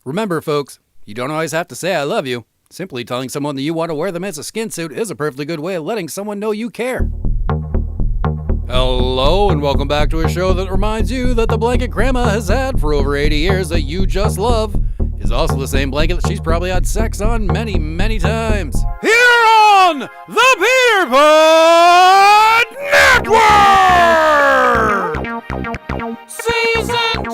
Remember, folks, you don't always have to say I love you. Simply telling someone that you want to wear them as a skin suit is a perfectly good way of letting someone know you care. Hello, and welcome back to a show that reminds you that the blanket Grandma has had for over 80 years that you just love is also the same blanket that she's probably had sex on many, many times. Here on the PeterPod Network! Season 2!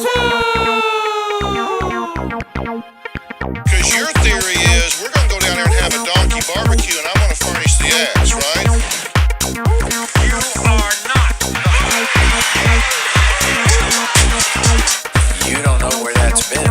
Because your theory is we're going to go down there and have a donkey barbecue and I'm going to furnish the ass, right? You are not. You don't know where that's been.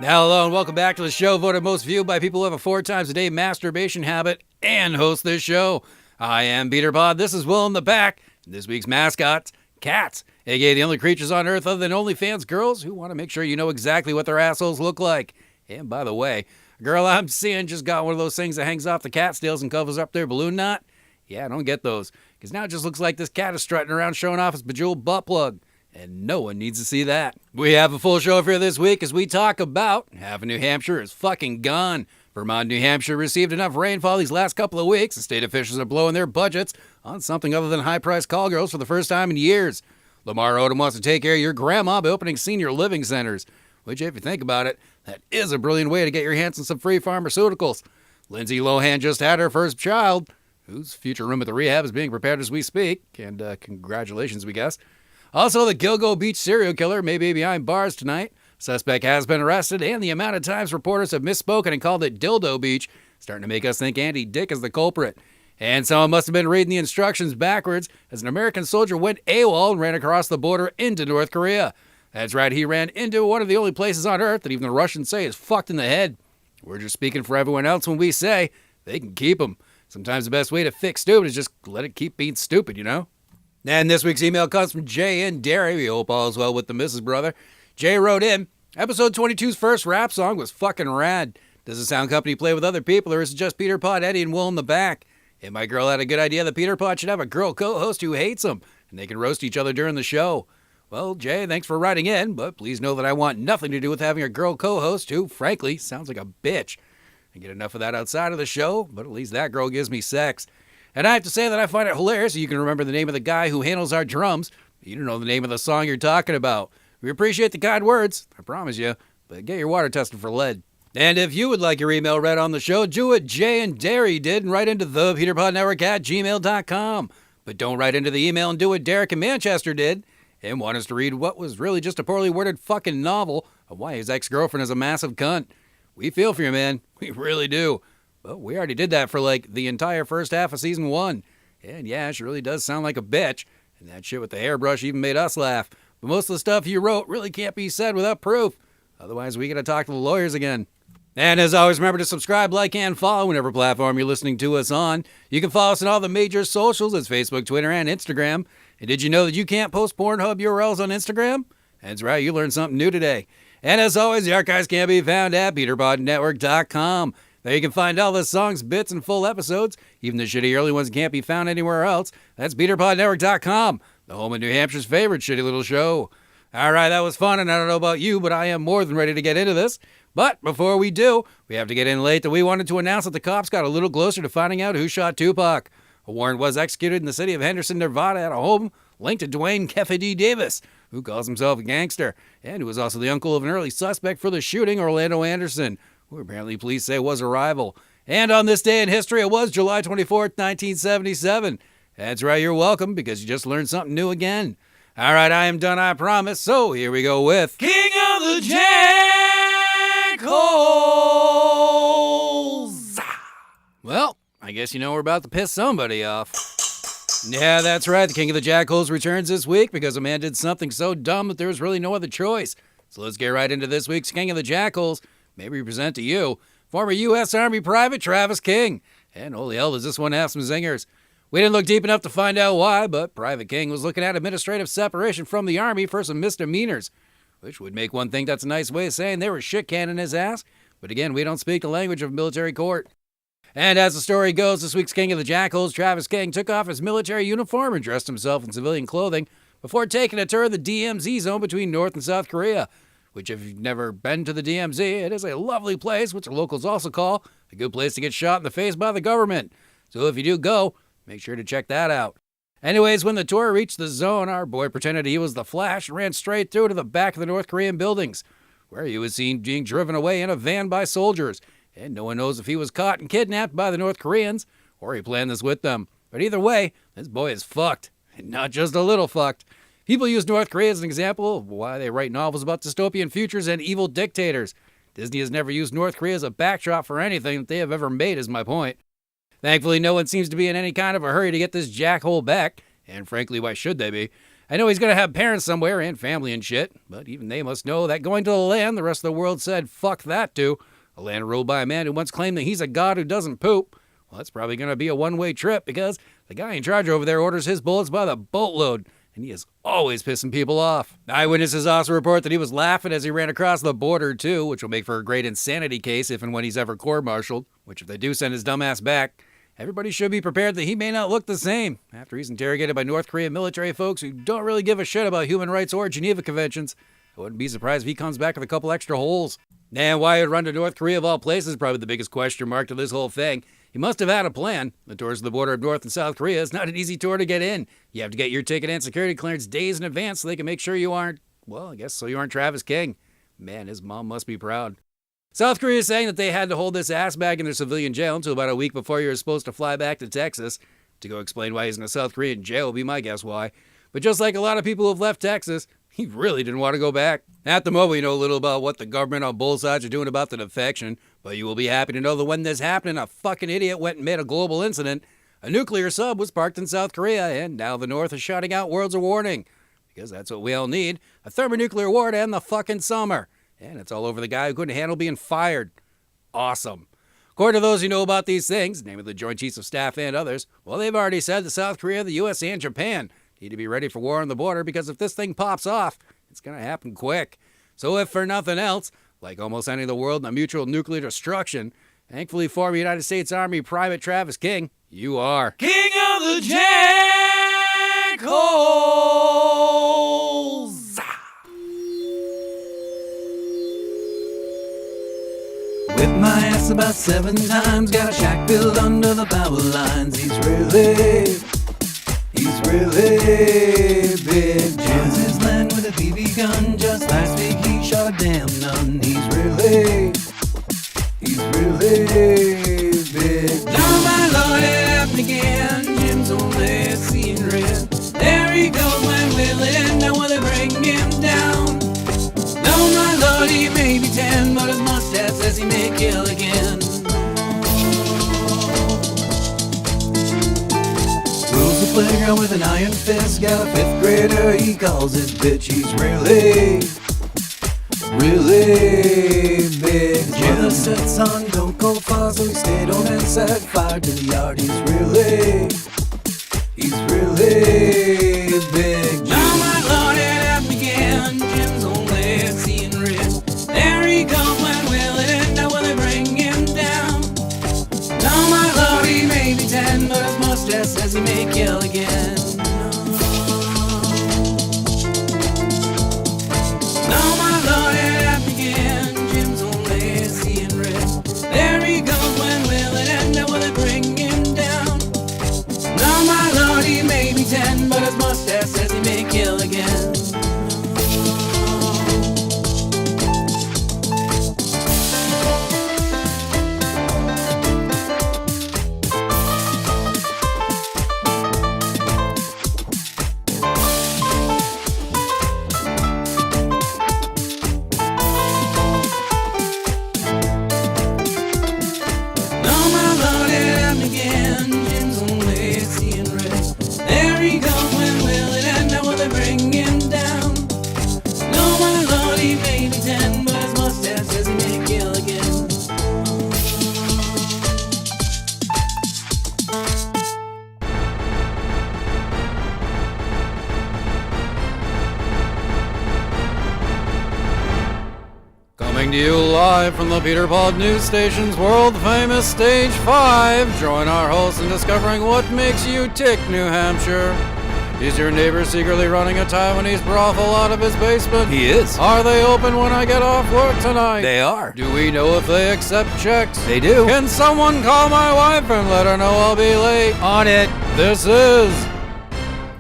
Now, hello, and welcome back to the show voted most viewed by people who have a 4 times a day masturbation habit and host this show. I am PeterPod. This is Will in the back. This week's mascots, cats, aka the only creatures on Earth other than OnlyFans girls who want to make sure you know exactly what their assholes look like. And by the way, a girl I'm seeing just got one of those things that hangs off the cat's tails and covers up their balloon knot. Yeah, I don't get those, because now it just looks like this cat is strutting around showing off his bejeweled butt plug. And no one needs to see that. We have a full show for you this week as we talk about half of New Hampshire is fucking gone. Vermont and New Hampshire received enough rainfall these last couple of weeks, and state officials are blowing their budgets on something other than high-priced call girls for the first time in years. Lamar Odom wants to take care of your grandma by opening senior living centers, which, if you think about it, that is a brilliant way to get your hands on some free pharmaceuticals. Lindsay Lohan just had her first child, whose future room at the rehab is being prepared as we speak, and congratulations, we guess. Also, the Gilgo Beach serial killer may be behind bars tonight. Suspect has been arrested, and the amount of times reporters have misspoken and called it Dildo Beach starting to make us think Andy Dick is the culprit. And someone must have been reading the instructions backwards as an American soldier went AWOL and ran across the border into North Korea. That's right, he ran into one of the only places on Earth that even the Russians say is fucked in the head. We're just speaking for everyone else when we say they can keep them. Sometimes the best way to fix stupid is just let it keep being stupid, you know? And this week's email comes from Jay in Derry. We hope all is well with the Mrs. Brother. Jay wrote in, Episode 22's first rap song was fucking rad. Does the sound company play with other people, or is it just PeterPod, Eddie, and Will in the back? And my girl had a good idea that PeterPod should have a girl co-host who hates him, and they can roast each other during the show. Well, Jay, thanks for writing in, but please know that I want nothing to do with having a girl co-host who, frankly, sounds like a bitch. I get enough of that outside of the show, but at least that girl gives me sex. And I have to say that I find it hilarious that you can remember the name of the guy who handles our drums. You don't know the name of the song you're talking about. We appreciate the kind words, I promise you, but get your water tested for lead. And if you would like your email read on the show, do what Jay and Derry did and write into the PeterPodNetwork at gmail.com. But don't write into the email and do what Derek in Manchester did and want us to read what was really just a poorly worded fucking novel of why his ex-girlfriend is a massive cunt. We feel for you, man. We really do. Well, we already did that for like the entire first half of season 1. And yeah, she really does sound like a bitch. And that shit with the hairbrush even made us laugh. But most of the stuff you wrote really can't be said without proof. Otherwise, we gotta talk to the lawyers again. And as always, remember to subscribe, like, and follow whatever platform you're listening to us on. You can follow us on all the major socials. It's Facebook, Twitter, and Instagram. And did you know that you can't post Pornhub URLs on Instagram? That's right, you learned something new today. And as always, the archives can be found at PeterPodNetwork.com. There you can find all the songs, bits, and full episodes. Even the shitty early ones can't be found anywhere else. That's PeterPodNetwork.com, the home of New Hampshire's favorite shitty little show. All right, that was fun, and I don't know about you, but I am more than ready to get into this. But before we do, we have to get in late that we wanted to announce that the cops got a little closer to finding out who shot Tupac. A warrant was executed in the city of Henderson, Nevada at a home linked to Dwayne Keffe D. Davis, who calls himself a gangster, and who was also the uncle of an early suspect for the shooting, Orlando Anderson, who apparently police say was a rival. And on this day in history, it was July 24th, 1977. That's right, you're welcome, because you just learned something new again. All right, I am done, I promise. So here we go with King of the Jackholes. Well, I guess you know we're about to piss somebody off. Yeah, that's right. The King of the Jackholes returns this week because a man did something so dumb that there was really no other choice. So let's get right into this week's King of the Jackholes. Maybe we present to you former U.S. Army Private Travis King. And holy hell, does this one have some zingers. We didn't look deep enough to find out why, but Private King was looking at administrative separation from the Army for some misdemeanors, which would make one think that's a nice way of saying they were shit-canning his ass. But again, we don't speak the language of military court. And as the story goes, this week's King of the Jackholes, Travis King, took off his military uniform and dressed himself in civilian clothing before taking a tour of the DMZ zone between North and South Korea, which if you've never been to the DMZ, it is a lovely place, which the locals also call a good place to get shot in the face by the government. So if you do go, make sure to check that out. Anyways, when the tour reached the zone, our boy pretended he was the Flash and ran straight through to the back of the North Korean buildings, where he was seen being driven away in a van by soldiers, and no one knows if he was caught and kidnapped by the North Koreans or he planned this with them. But either way, this boy is fucked, and not just a little fucked. People use North Korea as an example of why they write novels about dystopian futures and evil dictators. Disney has never used North Korea as a backdrop for anything that they have ever made, is my point. Thankfully, no one seems to be in any kind of a hurry to get this jackhole back, and frankly, why should they be? I know he's going to have parents somewhere and family and shit, but even they must know that going to the land the rest of the world said fuck that to, a land ruled by a man who once claimed that he's a god who doesn't poop, well, that's probably going to be a one-way trip because the guy in charge over there orders his bullets by the boatload, and he is always pissing people off. Eyewitnesses also report that he was laughing as he ran across the border too, which will make for a great insanity case if and when he's ever court-martialed, which if they do send his dumbass back, everybody should be prepared that he may not look the same after he's interrogated by North Korean military folks who don't really give a shit about human rights or Geneva Conventions. I wouldn't be surprised if he comes back with a couple extra holes. And why he'd run to North Korea of all places is probably the biggest question mark to this whole thing. He must have had a plan. The tours to the border of North and South Korea is not an easy tour to get in. You have to get your ticket and security clearance days in advance so they can make sure you aren't, well, I guess so you aren't Travis King. Man, his mom must be proud. South Korea is saying that they had to hold this ass back in their civilian jail until about a week before you were supposed to fly back to Texas. To go explain why he's in a South Korean jail will be my guess why. But just like a lot of people who have left Texas, he really didn't want to go back. At the moment, we know a little about what the government on both sides are doing about the defection, but you will be happy to know that when this happened, a fucking idiot went and made a global incident. A nuclear sub was parked in South Korea, and now the North is shouting out words of warning. Because that's what we all need, a thermonuclear war to end the fucking summer. And it's all over the guy who couldn't handle being fired. Awesome. According to those who know about these things, namely the Joint Chiefs of Staff and others, well, they've already said that South Korea, the U.S., and Japan need to be ready for war on the border because if this thing pops off, it's going to happen quick. So if for nothing else, like almost ending the world in a mutual nuclear destruction, thankfully former United States Army Private Travis King, you are King of the Jackholes! With my ass about 7 times, got a shack built under the power lines. He's really big. Jams his land with a BB gun. Just last week he shot a damn nun. He's really big. Now my lord, it happened again. Jim's only seeing red. There he goes when willing. Now will they bring him down? No, my lord, he may be 10, but his mustache says he may kill again. Rules the playground with an iron fist. Got a 5th grader, he calls his bitch. He's really big. Jim sits on don't go far, so he stayed home and set fire to the yard. He's really big. Now my lord, it happened again. Jim's only seeing red. There he goes when willing. Now will they bring him down? Now my lord, he may be 10, but his mustache says he may kill again. Now my lord, it happened again. Jim's only seeing red. There he goes when willing, and now will they bring him down? Now my lord, he may be 10, but his mustache says he may kill again. Coming to you live from the PeterPod news station's world-famous Stage 5. Join our host in discovering what makes you tick, New Hampshire. Is your neighbor secretly running a Taiwanese brothel out of his basement? He is. Are they open when I get off work tonight? They are. Do we know if they accept checks? They do. Can someone call my wife and let her know I'll be late? On it. This is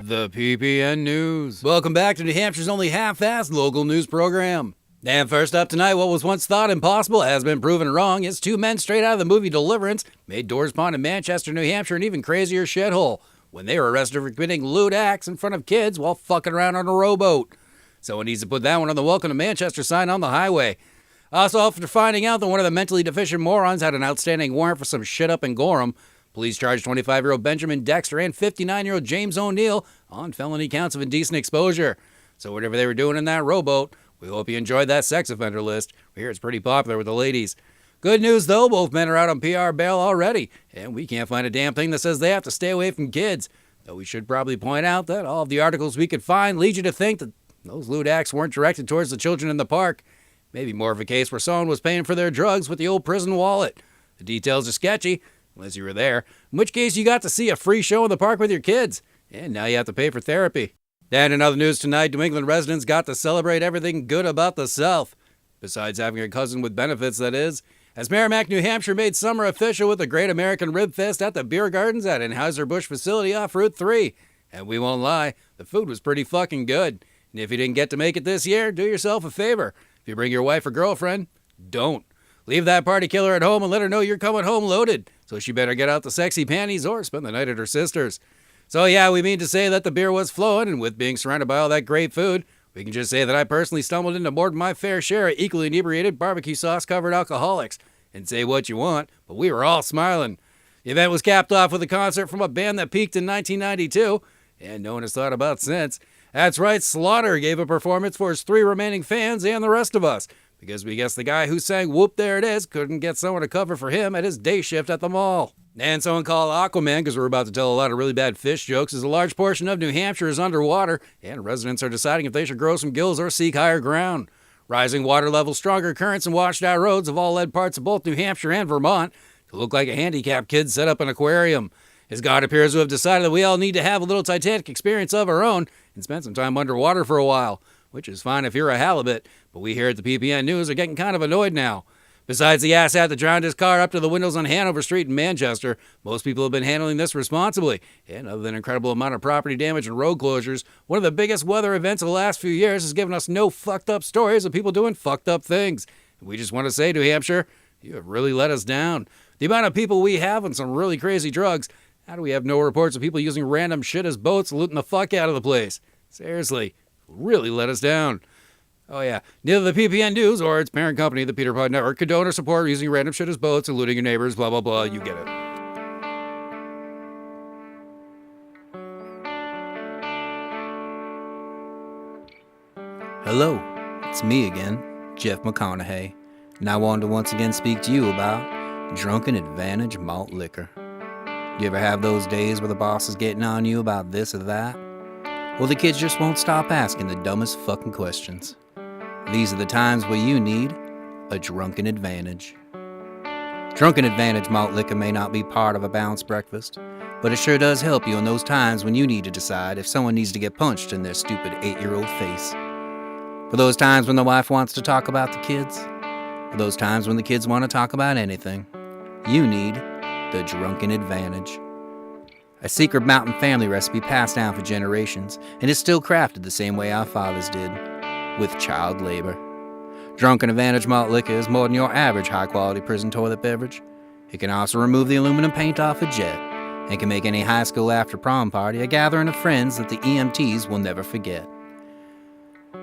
the PPN News. Welcome back to New Hampshire's only half-assed local news program. And first up tonight, what was once thought impossible has been proven wrong. It's two men straight out of the movie Deliverance made Doors Pond in Manchester, New Hampshire, an even crazier shithole when they were arrested for committing lewd acts in front of kids while fucking around on a rowboat. Someone needs to put that one on the Welcome to Manchester sign on the highway. Also, after finding out that one of the mentally deficient morons had an outstanding warrant for some shit up in Gorham, police charged 25-year-old Benjamin Dexter and 59-year-old James O'Neill on felony counts of indecent exposure. So whatever they were doing in that rowboat, we hope you enjoyed that sex offender list. We hear it's pretty popular with the ladies. Good news, though, both men are out on PR bail already, and we can't find a damn thing that says they have to stay away from kids. Though we should probably point out that all of the articles we could find lead you to think that those lewd acts weren't directed towards the children in the park. Maybe more of a case where someone was paying for their drugs with the old prison wallet. The details are sketchy, unless you were there, in which case you got to see a free show in the park with your kids, and now you have to pay for therapy. And in other news tonight, New England residents got to celebrate everything good about the South. Besides having a cousin with benefits, that is. As Merrimack, New Hampshire made summer official with the Great American Rib Fest at the Beer Gardens at Anheuser-Busch facility off Route 3. And we won't lie, the food was pretty fucking good. And if you didn't get to make it this year, do yourself a favor. If you bring your wife or girlfriend, don't. Leave that party killer at home and let her know you're coming home loaded. So she better get out the sexy panties or spend the night at her sister's. So yeah, we mean to say that the beer was flowing, and with being surrounded by all that great food, we can just say that I personally stumbled into more than my fair share of equally inebriated barbecue sauce-covered alcoholics. And say what you want, but we were all smiling. The event was capped off with a concert from a band that peaked in 1992, and no one has thought about since. That's right, Slaughter gave a performance for his 3 remaining fans and the rest of us, because we guess the guy who sang Whoop There It Is couldn't get someone to cover for him at his day shift at the mall. And someone called Aquaman, because we're about to tell a lot of really bad fish jokes, as a large portion of New Hampshire is underwater, and residents are deciding if they should grow some gills or seek higher ground. Rising water levels, stronger currents, and washed-out roads have all led parts of both New Hampshire and Vermont to look like a handicapped kid set up an aquarium. As God appears to have decided that we all need to have a little Titanic experience of our own and spend some time underwater for a while, which is fine if you're a halibut, but we here at the PPN News are getting kind of annoyed now. Besides the asshat that drowned his car up to the windows on Hanover Street in Manchester, most people have been handling this responsibly. And other than an incredible amount of property damage and road closures, one of the biggest weather events of the last few years has given us no fucked up stories of people doing fucked up things. And we just want to say, New Hampshire, you have really let us down. The amount of people we have on some really crazy drugs, how do we have no reports of people using random shit as boats looting the fuck out of the place? Seriously, really let us down. Oh yeah, neither the PPN News or its parent company, the PeterPod Network, condone or support using random shit as boats and looting your neighbors, blah blah blah, you get it. Hello, it's me again, Jeff McConaughey, and I wanted to once again speak to you about Drunken Advantage Malt Liquor. You ever have those days where the boss is getting on you about this or that? Well, the kids just won't stop asking the dumbest fucking questions. These are the times where you need a Drunken Advantage. Drunken Advantage Malt Liquor may not be part of a balanced breakfast, but it sure does help you in those times when you need to decide if someone needs to get punched in their stupid 8-year-old face. For those times when the wife wants to talk about the kids, for those times when the kids want to talk about anything, you need the Drunken Advantage. A secret mountain family recipe passed down for generations and is still crafted the same way our fathers did, with child labor. Drunken Advantage Malt Liquor is more than your average high-quality prison toilet beverage. It can also remove the aluminum paint off a jet and can make any high school after-prom party a gathering of friends that the EMTs will never forget.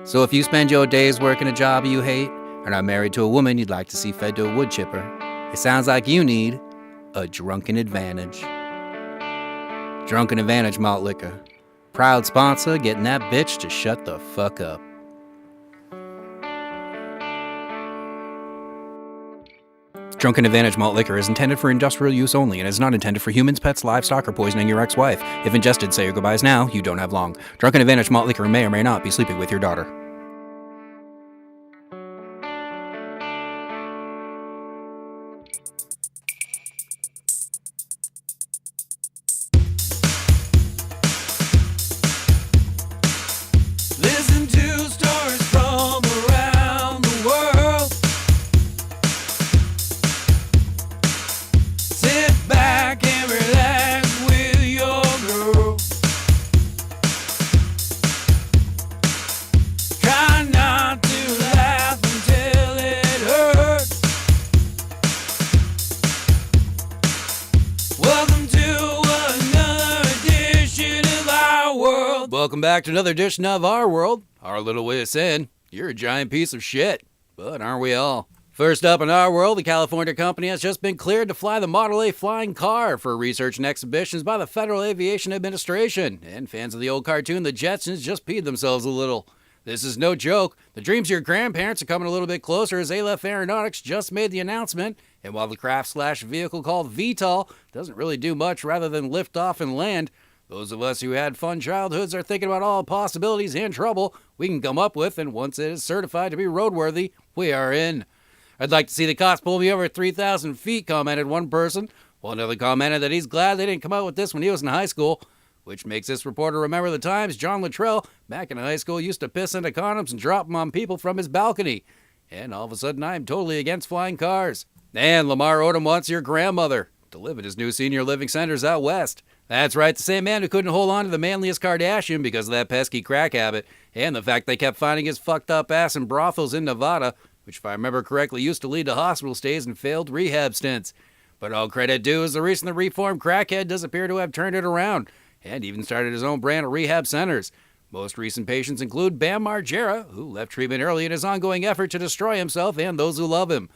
So if you spend your days working a job you hate or are married to a woman you'd like to see fed to a wood chipper, it sounds like you need a Drunken Advantage. Drunken Advantage Malt Liquor. Proud sponsor getting that bitch to shut the fuck up. Drunken Advantage Malt Liquor is intended for industrial use only and is not intended for humans, pets, livestock, or poisoning your ex-wife. If ingested, say your goodbyes now, you don't have long. Drunken Advantage Malt Liquor may or may not be sleeping with your daughter. Welcome back to another edition of Our World, our little way of saying, you're a giant piece of shit. But aren't we all? First up in Our World, the California company has just been cleared to fly the Model A flying car for research and exhibitions by the Federal Aviation Administration. And fans of the old cartoon, the Jetsons, just peed themselves a little. This is no joke. The dreams of your grandparents are coming a little bit closer as Aleph Aeronautics just made the announcement. And while the craft/vehicle called VTOL doesn't really do much rather than lift off and land, those of us who had fun childhoods are thinking about all possibilities and trouble we can come up with, and once it is certified to be roadworthy, we are in. I'd like to see the cost pull me over 3,000 feet, commented one person, while another commented that he's glad they didn't come out with this when he was in high school. Which makes this reporter remember the times John Luttrell, back in high school, used to piss into condoms and drop them on people from his balcony. And all of a sudden, I'm totally against flying cars. And Lamar Odom wants your grandmother to live at his new senior living centers out west. That's right, the same man who couldn't hold on to the manliest Kardashian because of that pesky crack habit, and the fact they kept finding his fucked up ass in brothels in Nevada, which if I remember correctly used to lead to hospital stays and failed rehab stints. But all credit due is the recently reformed crackhead does appear to have turned it around, and even started his own brand of rehab centers. Most recent patients include Bam Margera, who left treatment early in his ongoing effort to destroy himself and those who love him.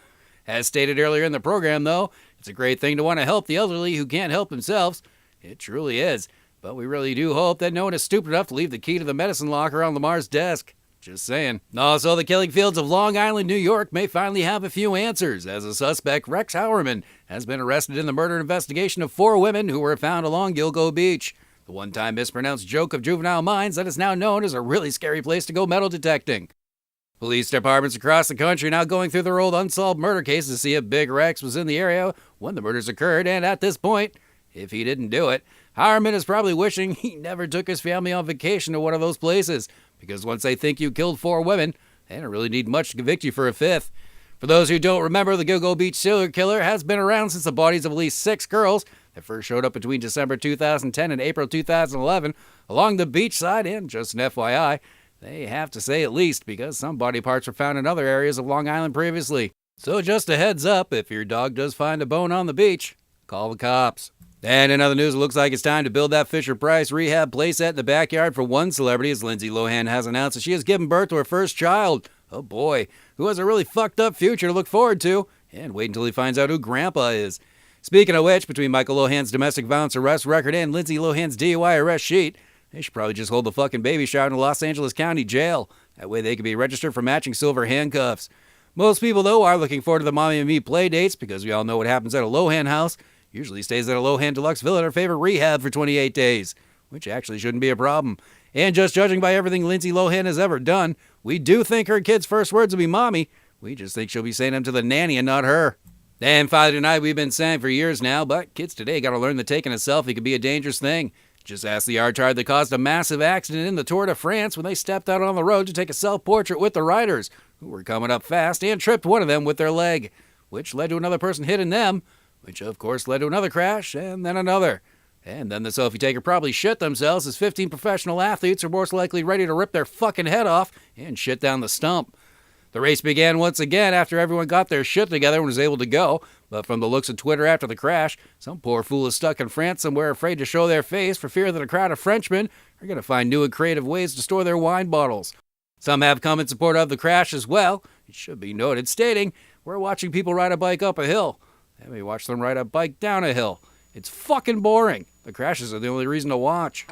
As stated earlier in the program, though, it's a great thing to want to help the elderly who can't help themselves. It truly is. But we really do hope that no one is stupid enough to leave the key to the medicine locker on Lamar's desk. Just saying. Also, the killing fields of Long Island, New York may finally have a few answers, as a suspect, Rex Howerman, has been arrested in the murder investigation of 4 women who were found along Gilgo Beach, the one-time mispronounced joke of juvenile minds that is now known as a really scary place to go metal detecting. Police departments across the country are now going through their old unsolved murder cases to see if Big Rex was in the area when the murders occurred, and at this point, if he didn't do it, Howerman is probably wishing he never took his family on vacation to one of those places, because once they think you killed 4 women, they don't really need much to convict you for a 5th. For those who don't remember, the Gilgo Beach serial killer has been around since the bodies of at least 6 girls that first showed up between December 2010 and April 2011 along the beachside, and just an FYI, they have to say at least because some body parts were found in other areas of Long Island previously. So just a heads up, if your dog does find a bone on the beach, call the cops. And in other news, it looks like it's time to build that Fisher-Price rehab playset in the backyard for one celebrity, as Lindsay Lohan has announced that she has given birth to her first child. Oh boy, who has a really fucked up future to look forward to. And wait until he finds out who Grandpa is. Speaking of which, between Michael Lohan's domestic violence arrest record and Lindsay Lohan's DUI arrest sheet, they should probably just hold the fucking baby shower in a Los Angeles County jail. That way they can be registered for matching silver handcuffs. Most people, though, are looking forward to the Mommy and Me play dates because we all know what happens at a Lohan house. Usually stays at a Lohan Deluxe Villa at her favorite rehab for 28 days, which actually shouldn't be a problem. And just judging by everything Lindsay Lohan has ever done, we do think her kid's first words will be Mommy. We just think she'll be saying them to the nanny and not her. And Father Tonight we've been saying for years now, but kids today gotta learn that taking a selfie can be a dangerous thing. Just ask the artard that caused a massive accident in the Tour de France when they stepped out on the road to take a self-portrait with the riders, who were coming up fast and tripped one of them with their leg, which led to another person hitting them, which of course led to another crash, and then another. And then the selfie taker probably shit themselves, as 15 professional athletes are most likely ready to rip their fucking head off and shit down the stump. The race began once again after everyone got their shit together and was able to go, but from the looks of Twitter after the crash, some poor fool is stuck in France somewhere afraid to show their face for fear that a crowd of Frenchmen are going to find new and creative ways to store their wine bottles. Some have come in support of the crash as well, it should be noted, stating, "We're watching people ride a bike up a hill. Then we watch them ride a bike down a hill. It's fucking boring. The crashes are the only reason to watch."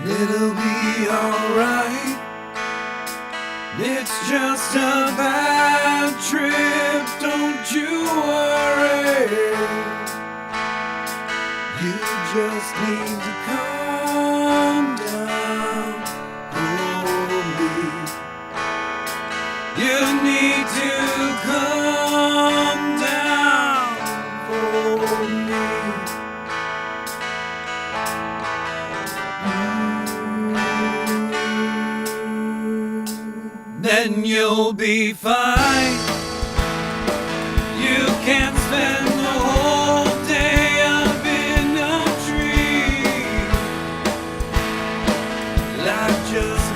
It'll be alright. It's just a bad trip, don't you worry. You just need to calm down for me. You need to calm down for me. Then you'll be fine. You can spend the whole day up in a tree. Life just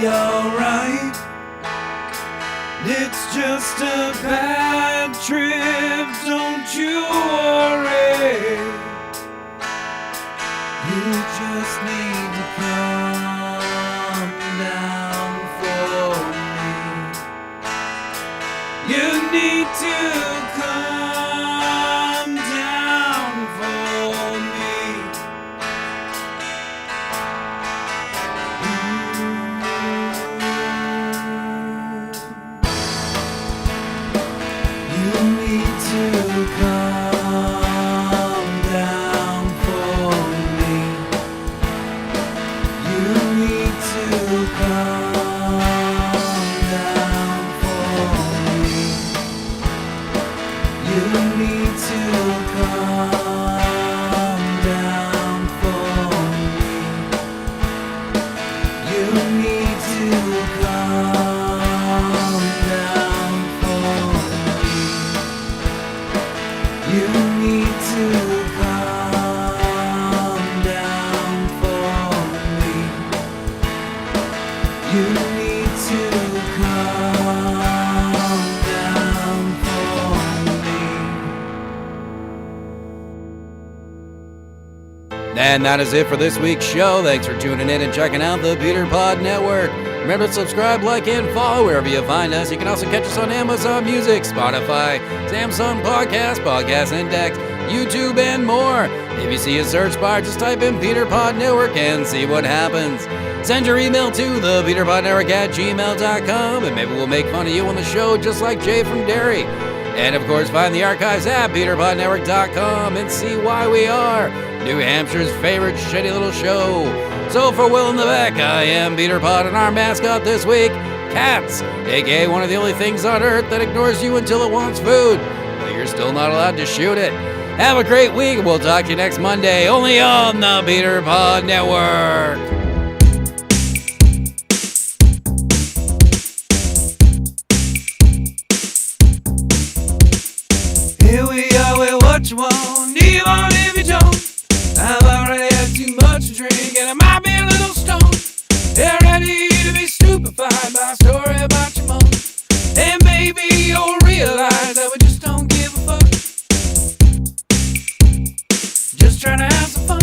alright. It's just a bad trip, don't you worry. You just need to calm down for me. You need to calm down for me. You need to calm down for me. You need to calm down for me. You need to calm down for me. You need to calm down for me. You need to calm down for me. You need to calm down for me. And that is it for this week's show. Thanks for tuning in and checking out the PeterPod Network. Remember to subscribe, like, and follow wherever you find us. You can also catch us on Amazon Music, Spotify, Samsung Podcast, Podcast Index, YouTube, and more. If you see a search bar, just type in PeterPod Network and see what happens. Send your email to thepeterpodnetwork@gmail.com, and maybe we'll make fun of you on the show just like Jay from Derry. And of course, find the archives at PeterPodNetwork.com and see why we are New Hampshire's favorite shitty little show. So for Will in the back, I am PeterPod, and our mascot this week, Cats, aka one of the only things on earth that ignores you until it wants food, but you're still not allowed to shoot it. Have a great week, and we'll talk to you next Monday, only on the PeterPod Network. Here we are with what you want, even if you don't. I've already had too much to drink, and I might be a little stoned. They're ready to be stupefied by a story about your mom. And maybe you'll realize that we just don't give a fuck. Just trying to have some fun.